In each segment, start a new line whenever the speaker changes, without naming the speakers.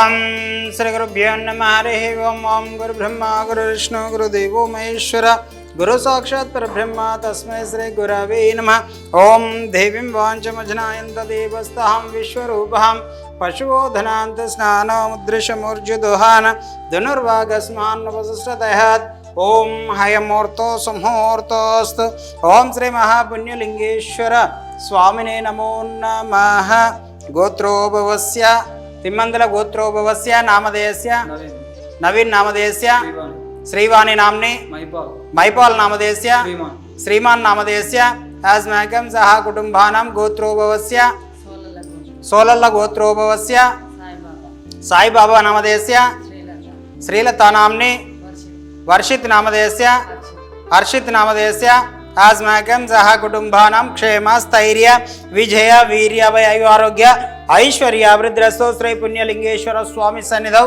ఓం శ్రీ గురుభ్యో నమః. హరి ఓం. ఓం గురు బ్రహ్మ గురు విష్ణు గురుదేవో మహేశ్వర గురు సాక్షాత్ పరబ్రహ్మ తస్మై శ్రీ గురవే నమః. ఓం దేవీం వాంఛమజనాయంత దేవస్తహం విశ్వరూపహం పశువోధనాంత స్నానముద్రిషమూర్జుదుహాన ధనుర్వాగస్మాన్నవసృతయాత్. ఓం హయమూర్తో సంహూర్తోస్తు. ఓం శ్రీ మహాపుణ్యలింగేశ్వర స్వామినే నమో నమః. గోత్రోభవస్య తిమ్మందుల గోత్రోభవస్య నామధేయస్య నవీన్ నామధేయస్య శ్రీవాణి నామ్ని మైపాల్ నామధేయస్య శ్రీమాన్ నామధేయస్య యాస్మాకం సహ కుటుంబానాం గోత్రోభవస్య సోలల్ల గోత్రోభవస్య సాయిబాబా నామధేయస్య శ్రీలతా నామ్ని వర్షిత్ నామధేయస్య హర్షిత్ నామధేయస్య ఆస్మాకం సహ కుటుంబానాం క్షేమ స్థైర్య విజయ వీర్య ఆరోగ్య ఐశ్వర్య వృద్ధిరస్తో శ్రీ పుణ్యలింగేశ్వర స్వామి సన్నిధౌ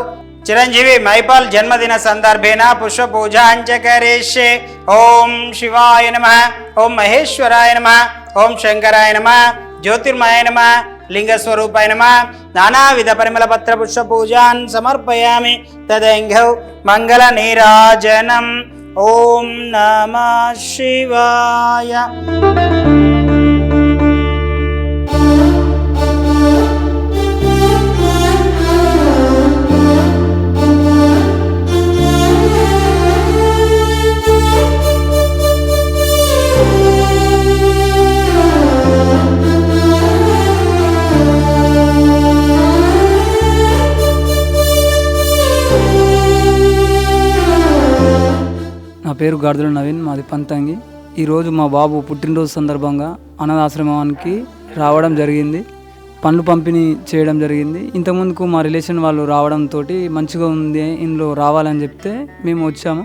చిరంజీవి మైపాల్ జన్మదిన సందర్భేన పుష్ప పూజాంచ కరిష్యే. ఓం శివాయ నమః. ఓం మహేశ్వరాయ నమః. ఓం శంకరాయ నమః. జ్యోతిర్మయాయ నమః. లింగస్వరూపాయ నమః. నానావిధ పరిమళ పత్ర పుష్ప పూజాన్ సమర్పయామి. తదంఘౌ మంగళ నీరాజనం. ఓం నమః శివాయ.
నా పేరు గార్దుల నవీన్, మాది పంతంగి. ఈరోజు మా బాబు పుట్టినరోజు సందర్భంగా అనాథాశ్రమానికి రావడం జరిగింది. పండ్లు పంపిణీ చేయడం జరిగింది. ఇంతకుముందుకు మా రిలేషన్ వాళ్ళు రావడంతో మంచిగా ఉంది, ఇందులో రావాలని చెప్తే మేము వచ్చాము.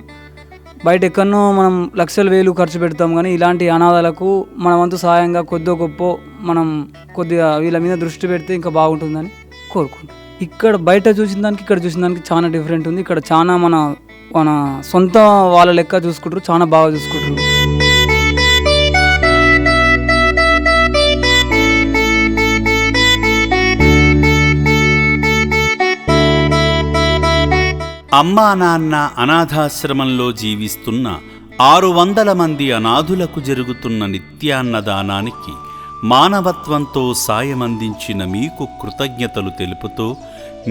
బయట ఎక్కడనో మనం లక్షల వేలు ఖర్చు పెడతాం, కానీ ఇలాంటి అనాథాలకు మన వంతు సహాయంగా కొద్దో గొప్ప మనం కొద్దిగా వీళ్ళ మీద దృష్టి పెడితే ఇంకా బాగుంటుందని కోరుకుంటాం. ఇక్కడ బయట చూసిన దానికి ఇక్కడ చూసిన దానికి చాలా డిఫరెంట్ ఉంది. ఇక్కడ చాలా మన సొంత వాళ్ళ లెక్క చూసుకుంటారు, చాలా బాగా చూసుకుంటారు.
అమ్మా నాన్న అనాథాశ్రమంలో జీవిస్తున్న 600 మంది అనాథులకు జరుగుతున్న నిత్యాన్నదానానికి మానవత్వంతో సాయమందించిన మీకు కృతజ్ఞతలు తెలుపుతూ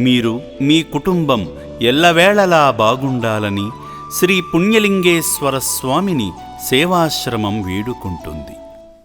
మీరు మీ కుటుంబం ఎల్లవేళలా బాగుండాలని శ్రీ పుణ్యలింగేశ్వర స్వామిని సేవాశ్రమం వేడుకుంటుంది.